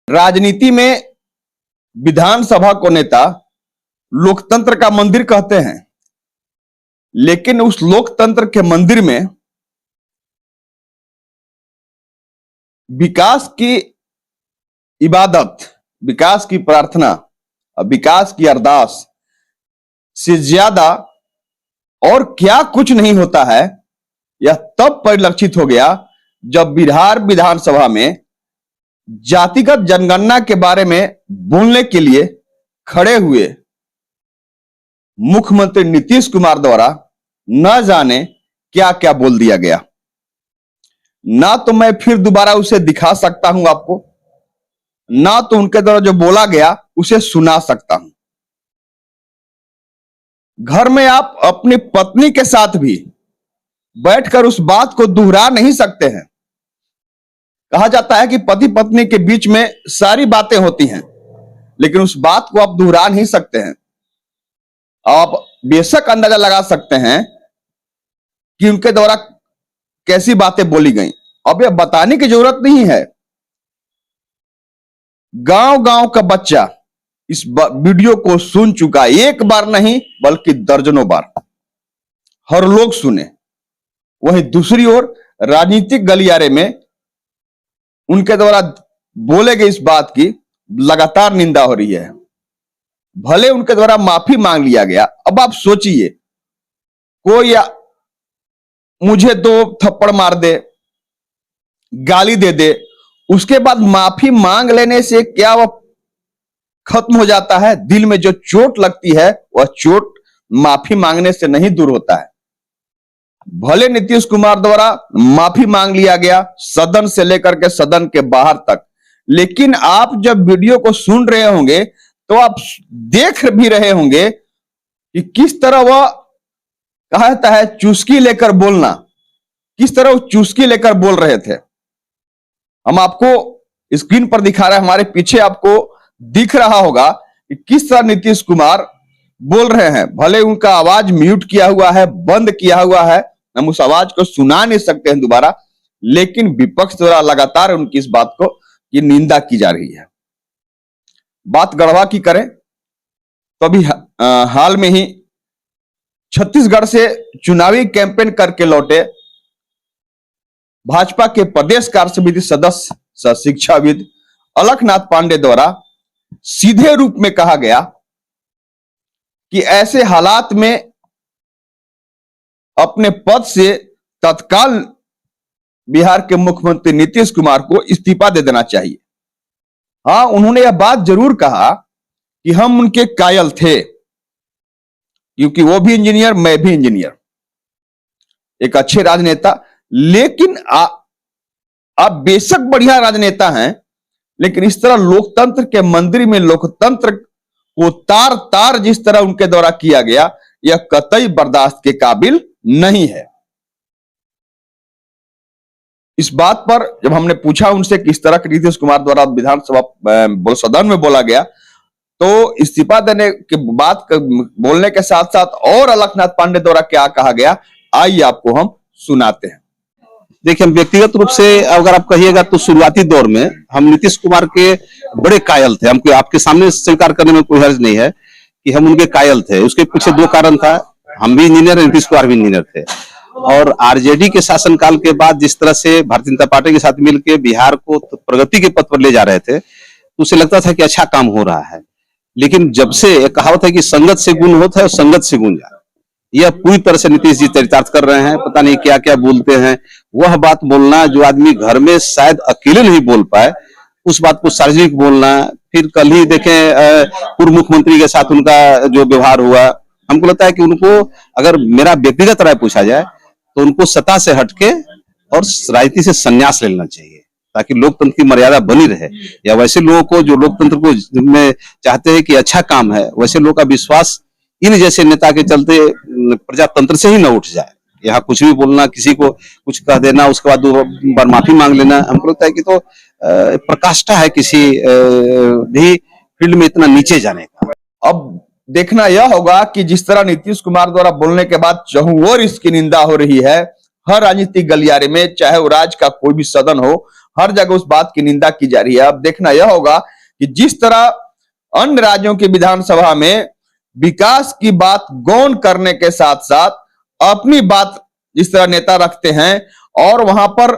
राजनीति में विधानसभा को नेता लोकतंत्र का मंदिर कहते हैं, लेकिन उस लोकतंत्र के मंदिर में विकास की इबादत, विकास की प्रार्थना और विकास की अरदास से ज्यादा और क्या कुछ नहीं होता है। यह तब परिलक्षित हो गया जब बिहार विधानसभा में जातिगत जनगणना के बारे में बोलने के लिए खड़े हुए मुख्यमंत्री नीतीश कुमार द्वारा न जाने क्या क्या बोल दिया गया। ना तो मैं फिर दोबारा उसे दिखा सकता हूं आपको, ना तो उनके द्वारा जो बोला गया उसे सुना सकता हूं। घर में आप अपनी पत्नी के साथ भी बैठकर उस बात को दोहरा नहीं सकते हैं। कहा जाता है कि पति पत्नी के बीच में सारी बातें होती हैं, लेकिन उस बात को आप दोहरा नहीं सकते हैं। आप बेशक अंदाजा लगा सकते हैं कि उनके द्वारा कैसी बातें बोली गई। अब यह बताने की जरूरत नहीं है। गांव गांव का बच्चा इस वीडियो को सुन चुका, एक बार नहीं बल्कि दर्जनों बार। हर लोग सुने। वहीं दूसरी ओर राजनीतिक गलियारे में उनके द्वारा बोले गए इस बात की लगातार निंदा हो रही है। भले उनके द्वारा माफी मांग लिया गया। अब आप सोचिए, कोई मुझे 2 थप्पड़ मार दे, गाली दे दे, उसके बाद माफी मांग लेने से क्या वह खत्म हो जाता है? दिल में जो चोट लगती है वह चोट माफी मांगने से नहीं दूर होता है। भले नीतीश कुमार द्वारा माफी मांग लिया गया सदन से लेकर के सदन के बाहर तक, लेकिन आप जब वीडियो को सुन रहे होंगे तो आप देख भी रहे होंगे कि किस तरह वह कहता है चुस्की लेकर बोलना, किस तरह वो चुस्की लेकर बोल रहे थे। हम आपको स्क्रीन पर दिखा रहे हैं, हमारे पीछे आपको दिख रहा होगा कि किस तरह नीतीश कुमार बोल रहे हैं। भले उनका आवाज म्यूट किया हुआ है, बंद किया हुआ है, हम उस आवाज को सुना नहीं सकते हैं दोबारा, लेकिन विपक्ष द्वारा लगातार उनकी इस बात को की निंदा की जा रही है। बात गढ़वा की करें तो अभी हाल में ही छत्तीसगढ़ से चुनावी कैंपेन करके लौटे भाजपा के प्रदेश कार्य समिति सदस्य शिक्षाविद अलखनाथ पांडे द्वारा सीधे रूप में कहा गया कि ऐसे हालात में अपने पद से तत्काल बिहार के मुख्यमंत्री नीतीश कुमार को इस्तीफा दे देना चाहिए। हाँ, उन्होंने यह बात जरूर कहा कि हम उनके कायल थे, क्योंकि वो भी इंजीनियर, मैं भी इंजीनियर, एक अच्छे राजनेता। लेकिन आप बेशक बढ़िया राजनेता हैं, लेकिन इस तरह लोकतंत्र के मंदिर में लोकतंत्र को तार तार जिस तरह उनके द्वारा किया गया, यह कतई बर्दाश्त के काबिल नहीं है। इस बात पर जब हमने पूछा उनसे किस तरह के नीतीश कुमार द्वारा विधानसभा सदन में बोला गया, तो इस्तीफा देने के बाद बोलने के साथ साथ और अलखनाथ पांडे द्वारा क्या कहा गया, आइए आपको हम सुनाते हैं। देखिए, हम व्यक्तिगत रूप से अगर आप कहिएगा तो शुरुआती दौर में हम नीतीश कुमार के बड़े कायल थे। हमको आपके सामने स्वीकार करने में कोई हर्ज नहीं है कि हम उनके कायल थे। उसके पीछे 2 कारण था। हम भी इंजीनियर, नीतीश कुमार भी इंजीनियर थे। और आरजेडी के शासनकाल के बाद जिस तरह से भारतीय जनता पार्टी के साथ मिलकर बिहार को प्रगति के पथ पर ले जा रहे थे, तो उसे लगता था कि अच्छा काम हो रहा है। लेकिन जब से एक कहावत है कि संगत से गुण होता है और संगत से गुण जाए, यह पूरी तरह से नीतीश जी चरितार्थ कर रहे हैं। पता नहीं क्या क्या बोलते हैं। वह बात बोलना जो आदमी घर में शायद अकेले नहीं बोल पाए, उस बात को सार्वजनिक बोलना। फिर कल ही देखें पूर्व मुख्यमंत्री के साथ उनका जो व्यवहार हुआ, हमको लगता है कि उनको, अगर मेरा व्यक्तिगत राय पूछा जाए तो उनको सत्ता से हटके और राजनीति से संन्यास लेना चाहिए, ताकि लोकतंत्र की मर्यादा बनी रहे। या वैसे लोगों को जो लोकतंत्र को में चाहते हैं कि अच्छा काम है, वैसे लोगों का विश्वास इन जैसे नेता के चलते प्रजातंत्र से ही न उठ जाए। यहाँ कुछ भी बोलना, किसी को कुछ कह देना, उसके बाद 2 बार माफी मांग लेना, हमको लगता है कि तो प्रकाष्ठा है किसी भी फील्ड में इतना नीचे जाने का। अब देखना यह होगा कि जिस तरह नीतीश कुमार द्वारा बोलने के बाद चहुओर इसकी निंदा हो रही है, हर राजनीतिक गलियारे में, चाहे वो राज्य का कोई भी सदन हो, हर जगह उस बात की निंदा की जा रही है। अब देखना यह होगा कि जिस तरह अन्य राज्यों की विधानसभा में विकास की बात गौण करने के साथ साथ अपनी बात जिस तरह नेता रखते हैं और वहां पर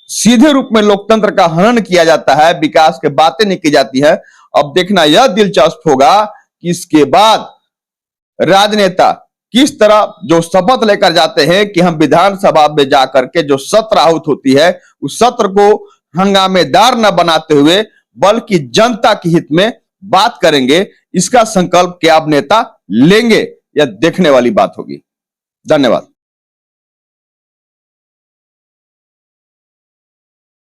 सीधे रूप में लोकतंत्र का हनन किया जाता है, विकास की बातें नहीं की जाती है। अब देखना यह दिलचस्प होगा कि इसके बाद राजनेता किस तरह जो शपथ लेकर जाते हैं कि हम विधानसभा में जाकर के जो सत्र आहूत होती है उस सत्र को हंगामेदार न बनाते हुए बल्कि जनता के हित में बात करेंगे, इसका संकल्प क्या अब नेता लेंगे, यह देखने वाली बात होगी। धन्यवाद।